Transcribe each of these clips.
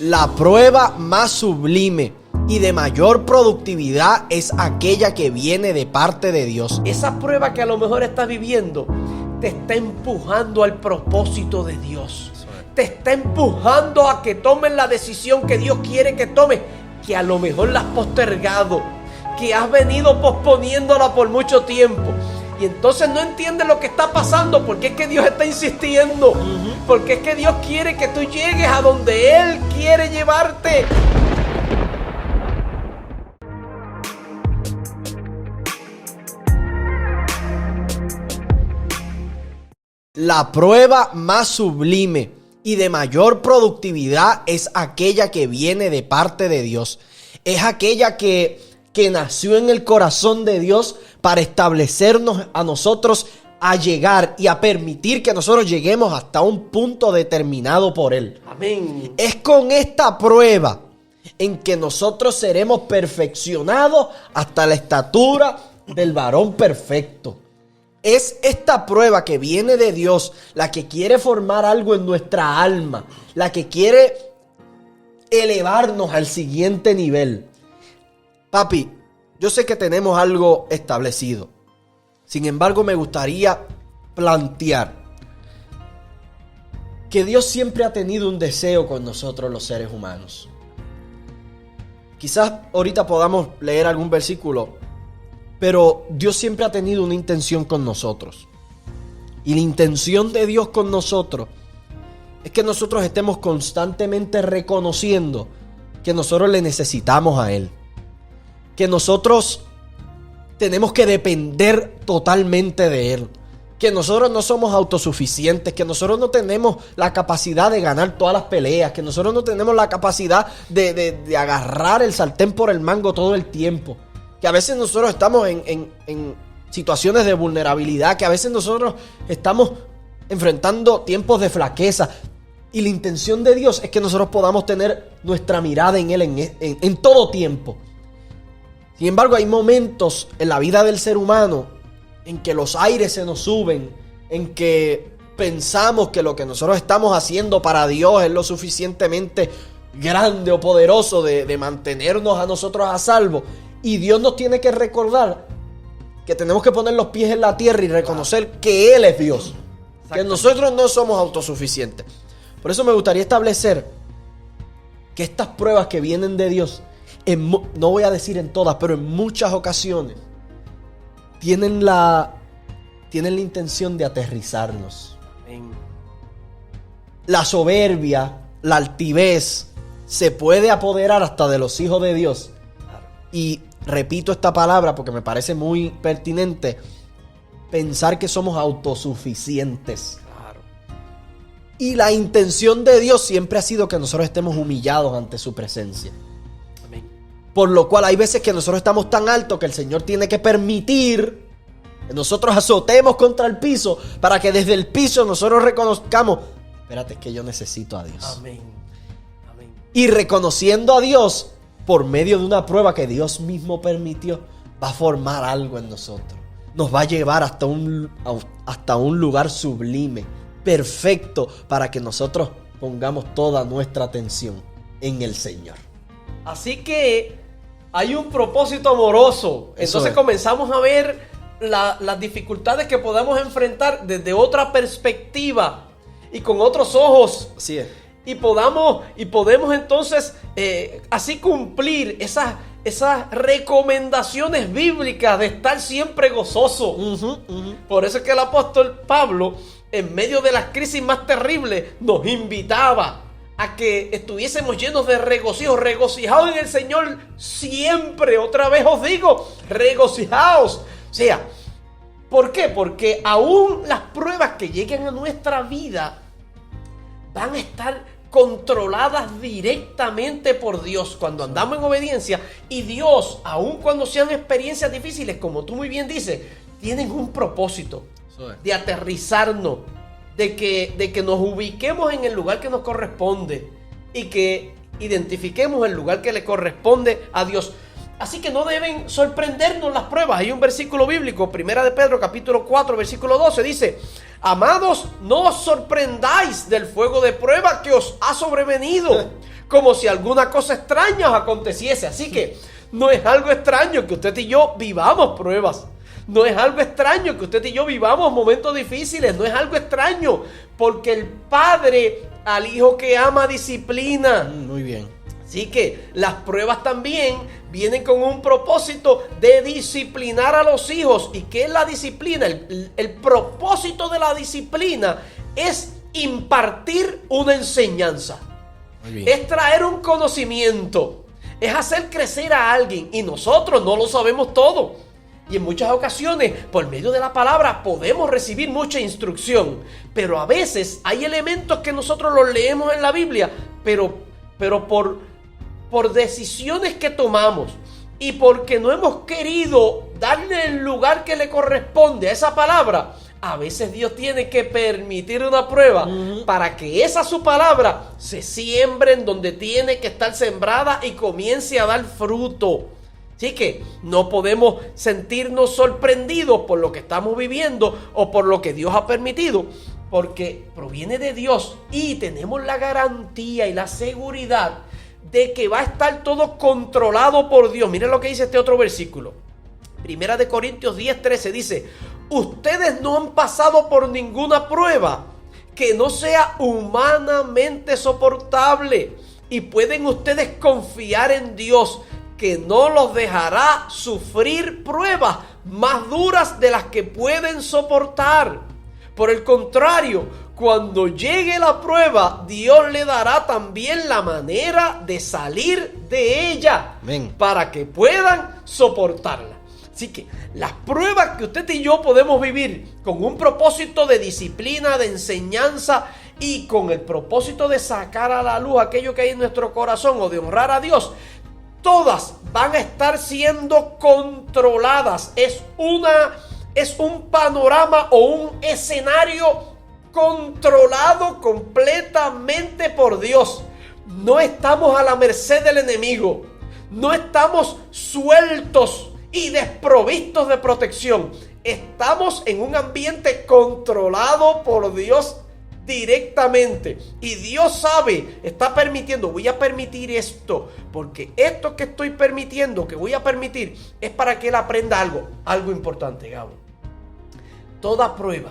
La prueba más sublime y de mayor productividad es aquella que viene de parte de Dios. Esa prueba que a lo mejor estás viviendo te está empujando al propósito de Dios. Te está empujando a que tomes la decisión que Dios quiere que tomes, que a lo mejor la has postergado, que has venido posponiéndola por mucho tiempo. Y entonces no entiendes lo que está pasando, porque es que Dios está insistiendo, porque es que Dios quiere que tú llegues a donde Él quiere llevarte. La prueba más sublime y de mayor productividad es aquella que viene de parte de Dios. Es aquella que nació en el corazón de Dios para establecernos a nosotros a llegar y a permitir que nosotros lleguemos hasta un punto determinado por Él. Amén. Es con esta prueba en que nosotros seremos perfeccionados hasta la estatura del varón perfecto. Es esta prueba que viene de Dios la que quiere formar algo en nuestra alma, la que quiere elevarnos al siguiente nivel. Papi, yo sé que tenemos algo establecido. Sin embargo, me gustaría plantear que Dios siempre ha tenido un deseo con nosotros los seres humanos. Quizás ahorita podamos leer algún versículo, pero Dios siempre ha tenido una intención con nosotros. Y la intención de Dios con nosotros es que nosotros estemos constantemente reconociendo que nosotros le necesitamos a Él. Que nosotros tenemos que depender totalmente de Él. Que nosotros no somos autosuficientes, que nosotros no tenemos la capacidad de ganar todas las peleas, que nosotros no tenemos la capacidad de agarrar el sartén por el mango todo el tiempo. Que a veces nosotros estamos en situaciones de vulnerabilidad, que a veces nosotros estamos enfrentando tiempos de flaqueza. Y la intención de Dios es que nosotros podamos tener nuestra mirada en Él en todo tiempo. Sin embargo, hay momentos en la vida del ser humano en que los aires se nos suben, en que pensamos que lo que nosotros estamos haciendo para Dios es lo suficientemente grande o poderoso de mantenernos a nosotros a salvo. Y Dios nos tiene que recordar que tenemos que poner los pies en la tierra y reconocer que Él es Dios, que nosotros no somos autosuficientes. Por eso me gustaría establecer que estas pruebas que vienen de Dios, no voy a decir en todas, pero en muchas ocasiones tienen la intención de aterrizarnos. Amén. La soberbia, la altivez se puede apoderar hasta de los hijos de Dios. Y repito esta palabra porque me parece muy pertinente: pensar que somos autosuficientes. Claro. Y la intención de Dios siempre ha sido que nosotros estemos humillados ante su presencia. Por lo cual hay veces que nosotros estamos tan altos que el Señor tiene que permitir que nosotros azotemos contra el piso para que desde el piso nosotros reconozcamos: espérate, es que yo necesito a Dios. Amén. Amén. Y reconociendo a Dios por medio de una prueba que Dios mismo permitió, va a formar algo en nosotros. Nos va a llevar hasta un lugar sublime, perfecto, para que nosotros pongamos toda nuestra atención en el Señor. Así que hay un propósito amoroso. Entonces comenzamos a ver las dificultades que podamos enfrentar desde otra perspectiva y con otros ojos. Así es. Y podemos entonces así cumplir esas recomendaciones bíblicas de estar siempre gozoso. Por eso es que el apóstol Pablo, en medio de las crisis más terribles, nos invitaba a que estuviésemos llenos de regocijo, regocijados en el Señor siempre. Otra vez os digo, regocijaos. O sea, ¿por qué? Porque aún las pruebas que lleguen a nuestra vida van a estar controladas directamente por Dios cuando andamos en obediencia. Y Dios, aun cuando sean experiencias difíciles, como tú muy bien dices, tienen un propósito de aterrizarnos, de que nos ubiquemos en el lugar que nos corresponde y que identifiquemos el lugar que le corresponde a Dios. Así que no deben sorprendernos las pruebas. Hay un versículo bíblico, 1 de Pedro capítulo 4 versículo 12, dice: amados, no os sorprendáis del fuego de prueba que os ha sobrevenido, como si alguna cosa extraña os aconteciese. Así que no es algo extraño que usted y yo vivamos pruebas. No es algo extraño que usted y yo vivamos momentos difíciles. No es algo extraño porque el Padre al Hijo que ama disciplina. Muy bien. Así que las pruebas también vienen con un propósito de disciplinar a los hijos. ¿Y qué es la disciplina? El propósito de la disciplina es impartir una enseñanza. Es traer un conocimiento. Es hacer crecer a alguien. Y nosotros no lo sabemos todo. Y en muchas ocasiones, por medio de la palabra, podemos recibir mucha instrucción. Pero a veces hay elementos que nosotros los leemos en la Biblia, pero por decisiones que tomamos y porque no hemos querido darle el lugar que le corresponde a esa palabra, a veces Dios tiene que permitir una prueba para que esa su palabra se siembre en donde tiene que estar sembrada y comience a dar fruto. Así que no podemos sentirnos sorprendidos por lo que estamos viviendo o por lo que Dios ha permitido, porque proviene de Dios y tenemos la garantía y la seguridad de que va a estar todo controlado por Dios. Miren lo que dice este otro versículo. Primera de Corintios 10:13 dice: ustedes no han pasado por ninguna prueba que no sea humanamente soportable, y pueden ustedes confiar en Dios, que no los dejará sufrir pruebas más duras de las que pueden soportar. Por el contrario, cuando llegue la prueba, Dios le dará también la manera de salir de ella. Amén. Para que puedan soportarla. Así que las pruebas que usted y yo podemos vivir con un propósito de disciplina, de enseñanza y con el propósito de sacar a la luz aquello que hay en nuestro corazón o de honrar a Dios, todas van a estar siendo controladas. Es un panorama o un escenario controlado completamente por Dios. No estamos a la merced del enemigo. No estamos sueltos y desprovistos de protección. Estamos en un ambiente controlado por Dios directamente. Y Dios sabe, está permitiendo, voy a permitir esto, porque esto que estoy permitiendo, que voy a permitir, es para que Él aprenda algo importante, Gabo. Toda prueba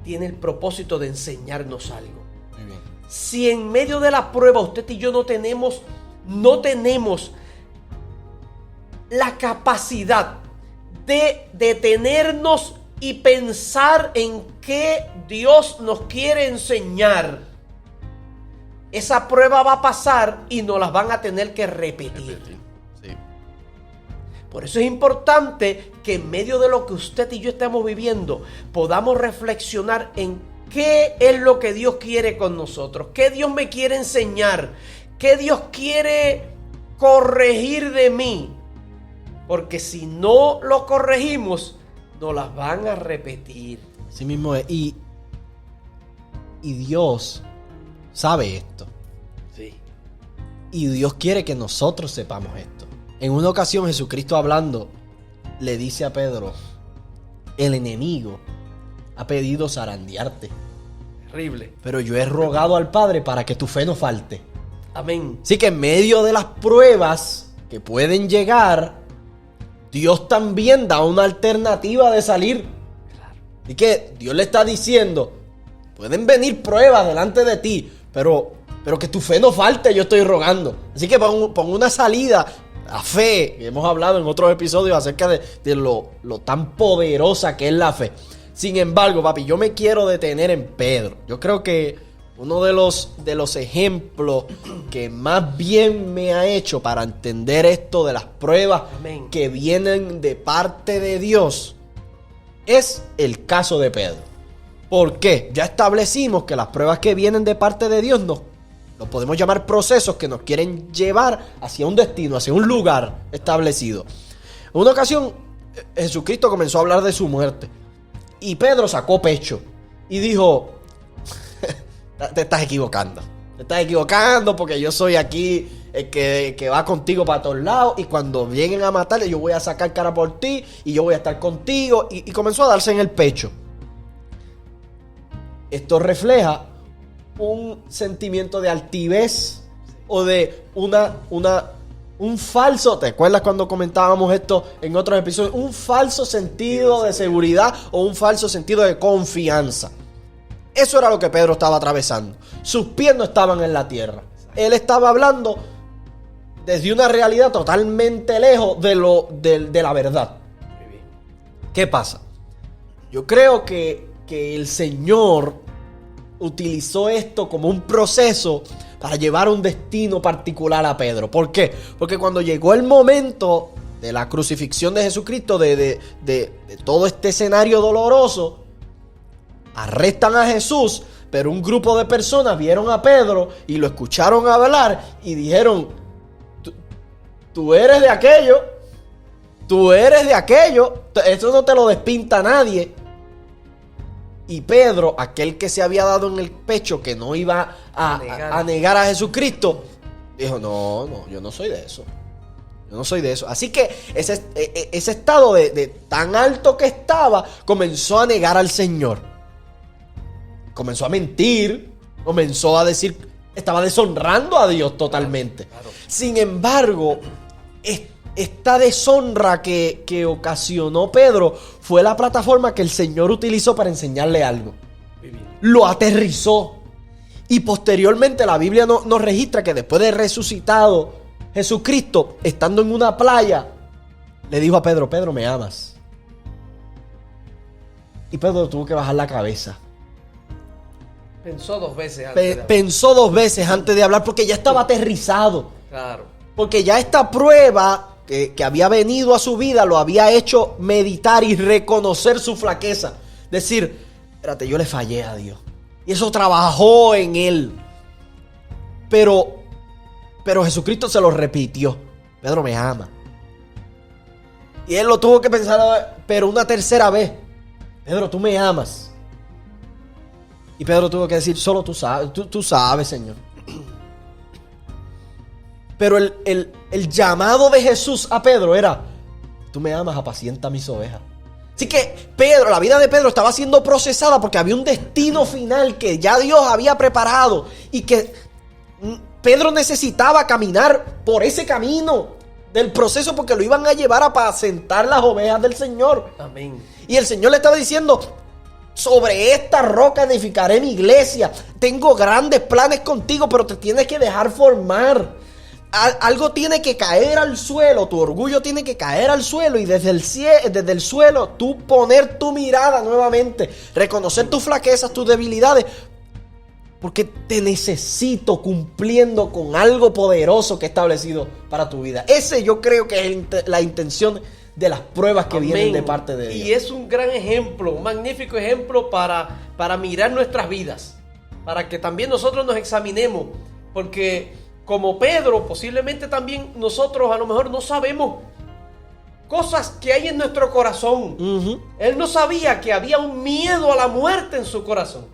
tiene el propósito de enseñarnos algo. Muy bien. Si en medio de la prueba usted y yo no tenemos la capacidad de detenernos y pensar en qué Dios nos quiere enseñar, esa prueba va a pasar y nos las van a tener que repetir. Sí. Por eso es importante que en medio de lo que usted y yo estamos viviendo podamos reflexionar en qué es lo que Dios quiere con nosotros, qué Dios me quiere enseñar, qué Dios quiere corregir de mí. Porque si no lo corregimos, nos las van a repetir. Así mismo es. Y Dios sabe esto. Sí. Y Dios quiere que nosotros sepamos esto. En una ocasión Jesucristo hablando le dice a Pedro: el enemigo ha pedido zarandearte. Terrible. Pero yo he rogado al Padre para que tu fe no falte. Amén. Así que en medio de las pruebas que pueden llegar, Dios también da una alternativa de salir. Claro. Así que Dios le está diciendo: pueden venir pruebas delante de ti, pero que tu fe no falte, yo estoy rogando. Así que pon una salida. La fe, que hemos hablado en otros episodios acerca de lo tan poderosa que es la fe. Sin embargo, papi, yo me quiero detener en Pedro. Yo creo que uno de los ejemplos que más bien me ha hecho para entender esto de las pruebas Amén. Que vienen de parte de Dios es el caso de Pedro. ¿Por qué? Ya establecimos que las pruebas que vienen de parte de Dios lo podemos llamar procesos que nos quieren llevar hacia un destino, hacia un lugar establecido. En una ocasión, Jesucristo comenzó a hablar de su muerte y Pedro sacó pecho y dijo: te estás equivocando. Te estás equivocando porque yo soy aquí el que va contigo para todos lados, y cuando lleguen a matarle yo voy a sacar cara por ti y yo voy a estar contigo. Y comenzó a darse en el pecho. Esto refleja un sentimiento de altivez o de un falso, ¿te acuerdas cuando comentábamos esto en otros episodios? Un falso sentido de seguridad o un falso sentido de confianza. Eso era lo que Pedro estaba atravesando. Sus pies no estaban en la tierra. Él estaba hablando desde una realidad totalmente lejos de la verdad. ¿Qué pasa? Yo creo que el Señor utilizó esto como un proceso para llevar un destino particular a Pedro. ¿Por qué? Porque cuando llegó el momento de la crucifixión de Jesucristo, de todo este escenario doloroso, arrestan a Jesús, pero un grupo de personas vieron a Pedro y lo escucharon hablar y dijeron: tú eres de aquello, esto no te lo despinta nadie. Y Pedro, aquel que se había dado en el pecho que no iba a negar a Jesucristo, dijo: no, yo no soy de eso. Yo no soy de eso. Así que ese estado de tan alto que estaba, comenzó a negar al Señor. Comenzó a mentir, comenzó a decir, estaba deshonrando a Dios totalmente. Claro. Sin embargo, esta deshonra que ocasionó Pedro fue la plataforma que el Señor utilizó para enseñarle algo. Lo aterrizó. Y posteriormente la Biblia nos registra que después de resucitado Jesucristo, estando en una playa, le dijo a Pedro: Pedro, ¿me amas? Y Pedro tuvo que bajar la cabeza. Pensó dos veces antes de hablar porque ya estaba aterrizado. Claro. Porque ya esta prueba que había venido a su vida lo había hecho meditar y reconocer su flaqueza. Decir: espérate, yo le fallé a Dios. Y eso trabajó en él. Pero Jesucristo se lo repitió: Pedro, me ama. Y él lo tuvo que pensar, pero una tercera vez: Pedro, tú me amas. Y Pedro tuvo que decir: solo tú sabes, tú sabes, Señor. Pero el llamado de Jesús a Pedro era: tú me amas, apacienta mis ovejas. Así que la vida de Pedro estaba siendo procesada porque había un destino final que ya Dios había preparado y que Pedro necesitaba caminar por ese camino del proceso porque lo iban a llevar a apacentar las ovejas del Señor. Amén. Y el Señor le estaba diciendo: sobre esta roca edificaré mi iglesia. Tengo grandes planes contigo, pero te tienes que dejar formar. Algo tiene que caer al suelo, tu orgullo tiene que caer al suelo y desde el suelo tú poner tu mirada nuevamente, reconocer tus flaquezas, tus debilidades, porque te necesito cumpliendo con algo poderoso que he establecido para tu vida. Ese yo creo que es la intención de las pruebas que vienen de parte de Dios. Y es un gran ejemplo, un magnífico ejemplo para mirar nuestras vidas, para que también nosotros nos examinemos, porque como Pedro, posiblemente también nosotros a lo mejor no sabemos cosas que hay en nuestro corazón. Él no sabía que había un miedo a la muerte en su corazón.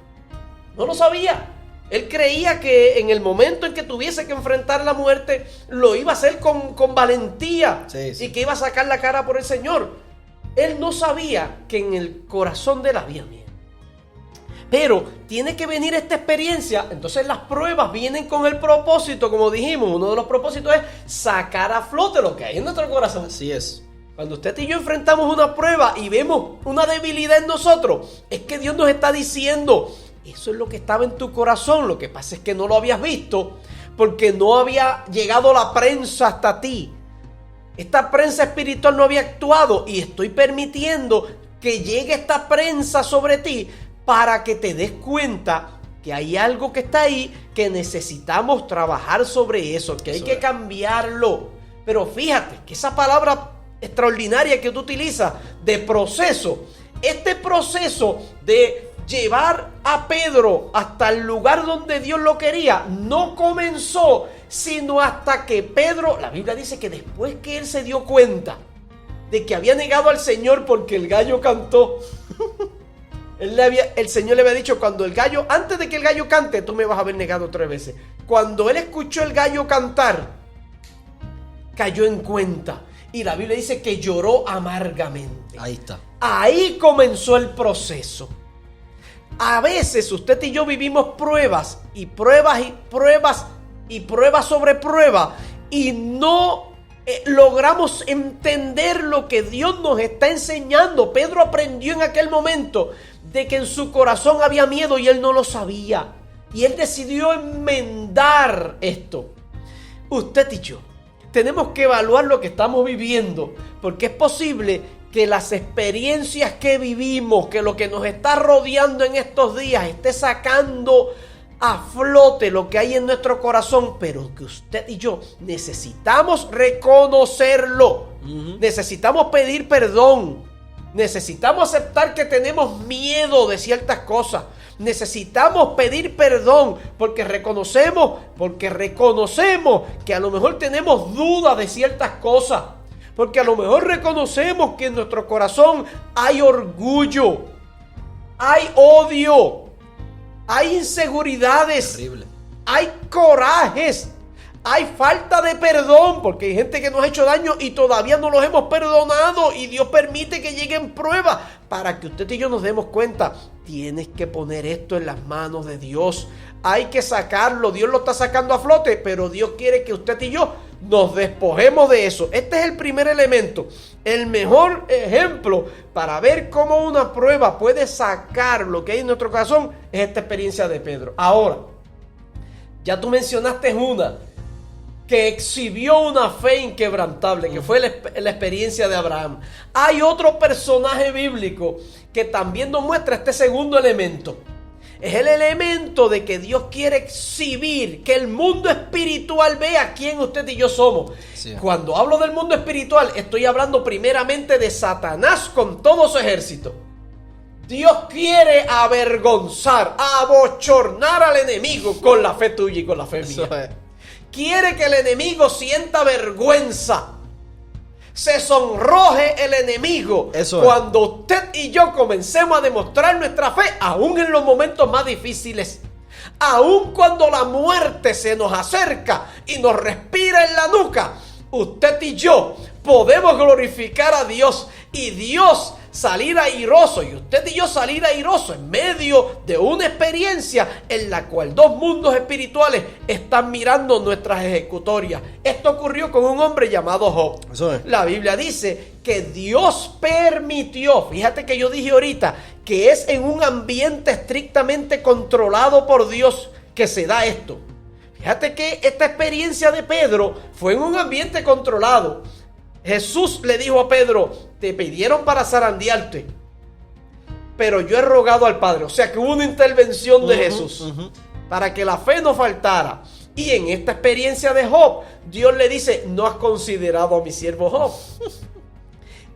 No lo sabía. Él creía que en el momento en que tuviese que enfrentar la muerte, lo iba a hacer con valentía. Sí. Y que iba a sacar la cara por el Señor. Él no sabía que en el corazón de él había miedo. Pero tiene que venir esta experiencia. Entonces las pruebas vienen con el propósito, como dijimos, uno de los propósitos es sacar a flote lo que hay en nuestro corazón. Así es. Cuando usted y yo enfrentamos una prueba y vemos una debilidad en nosotros, es que Dios nos está diciendo: eso es lo que estaba en tu corazón. Lo que pasa es que no lo habías visto porque no había llegado la prensa hasta ti. Esta prensa espiritual no había actuado y estoy permitiendo que llegue esta prensa sobre ti para que te des cuenta que hay algo que está ahí, que necesitamos trabajar sobre eso, que hay que cambiarlo. Pero fíjate que esa palabra extraordinaria que tú utilizas de proceso, este proceso de llevar a Pedro hasta el lugar donde Dios lo quería, no comenzó sino hasta que Pedro, la Biblia dice que después que él se dio cuenta de que había negado al Señor porque el gallo cantó. El Señor le había dicho: cuando el gallo, antes de que el gallo cante, tú me vas a haber negado 3 veces. Cuando él escuchó el gallo cantar, cayó en cuenta. Y la Biblia dice que lloró amargamente. Ahí está. Ahí comenzó el proceso. A veces usted y yo vivimos pruebas y pruebas y prueba sobre prueba y no logramos entender lo que Dios nos está enseñando. Pedro aprendió en aquel momento de que en su corazón había miedo y él no lo sabía. Y él decidió enmendar esto. Usted y yo tenemos que evaluar lo que estamos viviendo, porque es posible que las experiencias que vivimos, que lo que nos está rodeando en estos días esté sacando a flote lo que hay en nuestro corazón, pero que usted y yo necesitamos reconocerlo. Necesitamos pedir perdón. Necesitamos aceptar que tenemos miedo de ciertas cosas. Necesitamos pedir perdón porque reconocemos que a lo mejor tenemos dudas de ciertas cosas. Porque a lo mejor reconocemos que en nuestro corazón hay orgullo, hay odio, hay inseguridades, Terrible. hay corajes, hay falta de perdón, porque hay gente que nos ha hecho daño y todavía no los hemos perdonado y Dios permite que lleguen pruebas para que usted y yo nos demos cuenta. Tienes que poner esto en las manos de Dios. Hay que sacarlo. Dios lo está sacando a flote, pero Dios quiere que usted y yo nos despojemos de eso. Este es el primer elemento. El mejor ejemplo para ver cómo una prueba puede sacar lo que hay en nuestro corazón es esta experiencia de Pedro. Ahora, ya tú mencionaste una que exhibió una fe inquebrantable, que fue la experiencia de Abraham. Hay otro personaje bíblico que también nos muestra este segundo elemento. Es el elemento de que Dios quiere exhibir, que el mundo espiritual vea quién usted y yo somos. Sí. Cuando hablo del mundo espiritual, estoy hablando primeramente de Satanás con todo su ejército. Dios quiere avergonzar, abochornar al enemigo con la fe tuya y con la fe mía. Quiere que el enemigo sienta vergüenza. Se sonroje el enemigo cuando usted y yo comencemos a demostrar nuestra fe, aún en los momentos más difíciles. Aún cuando la muerte se nos acerca y nos respira en la nuca, usted y yo podemos glorificar a Dios y Dios salir airoso y usted y yo salir airoso en medio de una experiencia en la cual dos mundos espirituales están mirando nuestras ejecutorias. Esto ocurrió con un hombre llamado Job. La Biblia dice que Dios permitió, fíjate que yo dije ahorita que es en un ambiente estrictamente controlado por Dios que se da esto. Fíjate que esta experiencia de Pedro fue en un ambiente controlado. Jesús le dijo a Pedro: te pidieron para zarandearte, pero yo he rogado al Padre. O sea que hubo una intervención de Jesús para que la fe no faltara. Y en esta experiencia de Job, Dios le dice: no has considerado a mi siervo Job.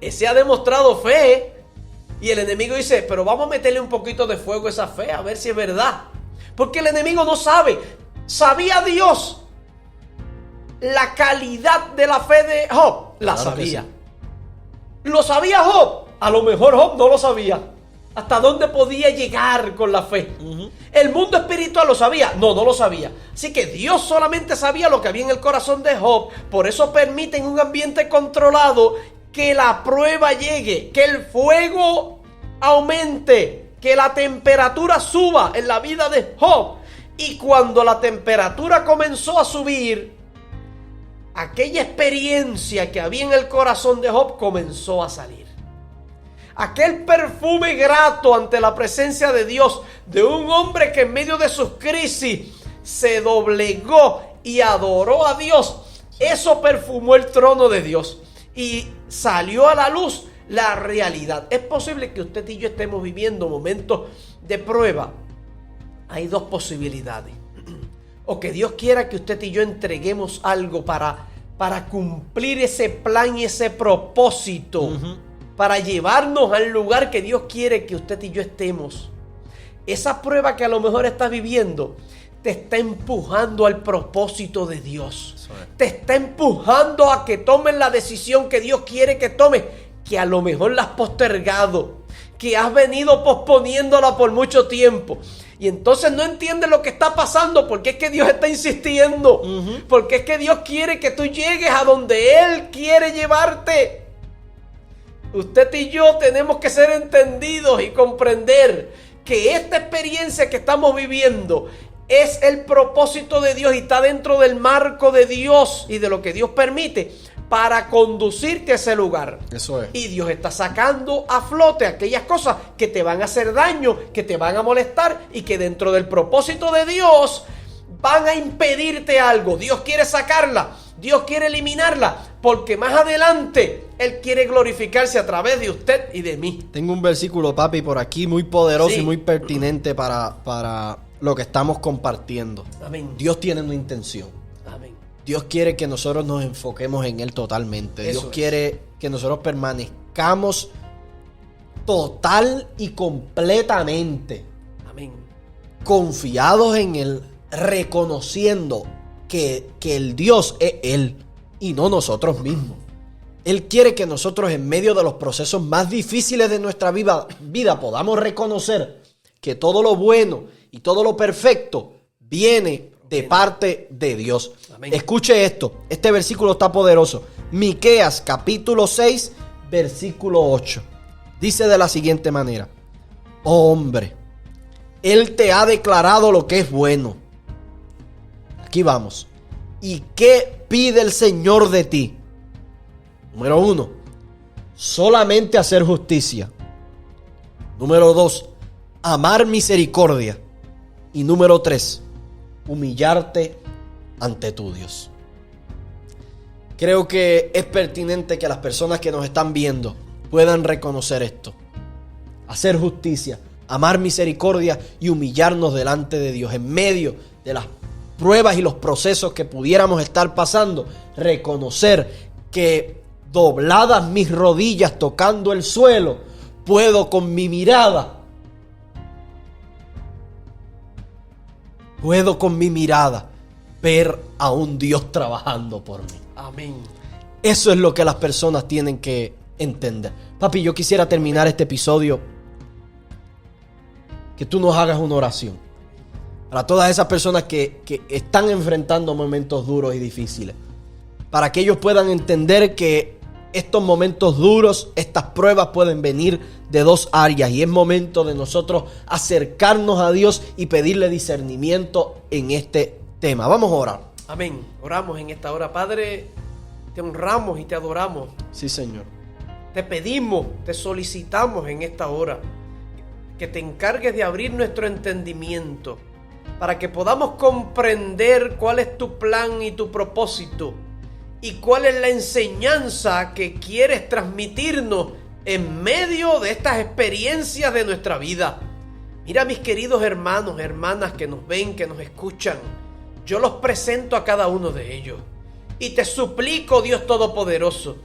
Ese ha demostrado fe. Y el enemigo dice: pero vamos a meterle un poquito de fuego a esa fe, a ver si es verdad. Porque el enemigo no sabe. ¿Sabía Dios la calidad de la fe de Job? La sabía. ¿Lo sabía Job? A lo mejor Job no lo sabía. ¿Hasta dónde podía llegar con la fe? ¿El mundo espiritual lo sabía? No, no lo sabía. Así que Dios solamente sabía lo que había en el corazón de Job. Por eso permite en un ambiente controlado que la prueba llegue, que el fuego aumente, que la temperatura suba en la vida de Job. Y cuando la temperatura comenzó a subir, aquella experiencia que había en el corazón de Job comenzó a salir. Aquel perfume grato ante la presencia de Dios, de un hombre que en medio de sus crisis se doblegó y adoró a Dios. Eso perfumó el trono de Dios y salió a la luz la realidad. Es posible que usted y yo estemos viviendo momentos de prueba. Hay dos posibilidades. O que Dios quiera que usted y yo entreguemos algo para cumplir ese plan y ese propósito. Para llevarnos al lugar que Dios quiere que usted y yo estemos. Esa prueba que a lo mejor estás viviendo te está empujando al propósito de Dios. Te está empujando a que tomes la decisión que Dios quiere que tomes, que a lo mejor la has postergado, que has venido posponiéndola por mucho tiempo. Y entonces no entiendes lo que está pasando, porque es que Dios está insistiendo. Porque es que Dios quiere que tú llegues a donde Él quiere llevarte. Usted y yo tenemos que ser entendidos y comprender que esta experiencia que estamos viviendo es el propósito de Dios y está dentro del marco de Dios y de lo que Dios permite para conducirte a ese lugar. Eso es. Y Dios está sacando a flote aquellas cosas que te van a hacer daño, que te van a molestar y que dentro del propósito de Dios van a impedirte algo. Dios quiere sacarla, Dios quiere eliminarla, porque más adelante Él quiere glorificarse a través de usted y de mí. Tengo un versículo, papi, por aquí muy poderoso Sí. y muy pertinente para lo que estamos compartiendo. Amén. Dios tiene una intención. Amén. Dios quiere que nosotros nos enfoquemos en Él totalmente. Eso Dios es. quiere que nosotros permanezcamos total y completamente Amén. confiados en Él, reconociendo que el Dios es Él y no nosotros mismos. Él quiere que nosotros en medio de los procesos más difíciles de nuestra vida podamos reconocer que todo lo bueno y todo lo perfecto viene de parte de Dios. Amén. Escuche esto, este versículo está poderoso. Miqueas capítulo 6, versículo 8. Dice de la siguiente manera: oh hombre, Él te ha declarado lo que es bueno. Aquí vamos. ¿Y qué pide el Señor de ti? Número 1, solamente hacer justicia. Número 2, amar misericordia. Y número 3, humillarte ante tu Dios. Creo que es pertinente que las personas que nos están viendo puedan reconocer esto. Hacer justicia, amar misericordia y humillarnos delante de Dios en medio de las pruebas y los procesos que pudiéramos estar pasando. Reconocer que dobladas mis rodillas tocando el suelo, puedo con mi mirada ver a un Dios trabajando por mí. Amén. Eso es lo que las personas tienen que entender. Papi, yo quisiera terminar este episodio que tú nos hagas una oración para todas esas personas que están enfrentando momentos duros y difíciles, para que ellos puedan entender que estos momentos duros, estas pruebas pueden venir de dos áreas y es momento de nosotros acercarnos a Dios y pedirle discernimiento en este tema. Vamos a orar. Amén. Oramos en esta hora. Padre, te honramos y te adoramos. Sí, Señor. Te pedimos, te solicitamos en esta hora que te encargues de abrir nuestro entendimiento para que podamos comprender cuál es tu plan y tu propósito y cuál es la enseñanza que quieres transmitirnos en medio de estas experiencias de nuestra vida. Mira, mis queridos hermanos, hermanas que nos ven, que nos escuchan, yo los presento a cada uno de ellos y te suplico, Dios Todopoderoso,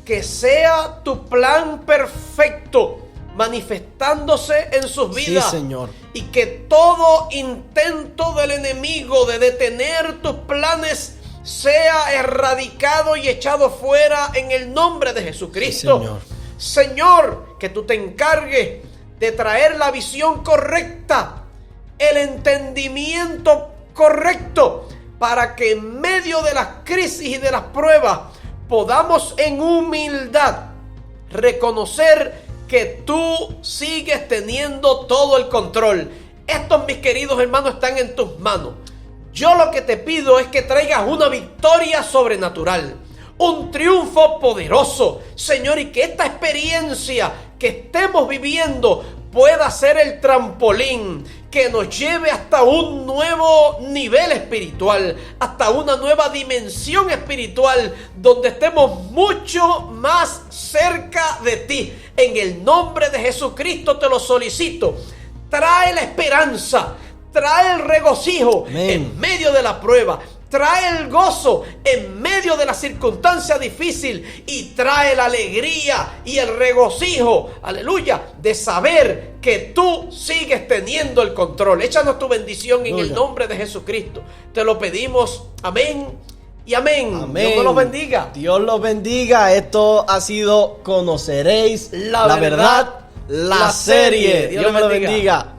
que sea tu plan perfecto manifestándose en sus vidas. Sí, Señor. Y que todo intento del enemigo de detener tus planes sea erradicado y echado fuera en el nombre de Jesucristo. Sí, Señor. Señor, que tú te encargues de traer la visión correcta, el entendimiento correcto, para que en medio de las crisis y de las pruebas podamos en humildad reconocer que tú sigues teniendo todo el control. Estos, mis queridos hermanos, están en tus manos. Yo lo que te pido es que traigas una victoria sobrenatural, un triunfo poderoso, Señor, y que esta experiencia que estemos viviendo pueda ser el trampolín que nos lleve hasta un nuevo nivel espiritual, hasta una nueva dimensión espiritual, donde estemos mucho más cerca de ti. En el nombre de Jesucristo te lo solicito. Trae la esperanza, trae el regocijo. Amén. En medio de la prueba. Trae el gozo en medio de la circunstancia difícil y trae la alegría y el regocijo, aleluya, de saber que tú sigues teniendo el control. Échanos tu bendición en el nombre de Jesucristo. Te lo pedimos. Amén y amén. Amén. Dios los bendiga. Dios los bendiga. Esto ha sido Conoceréis la verdad, la serie. Dios me lo bendiga.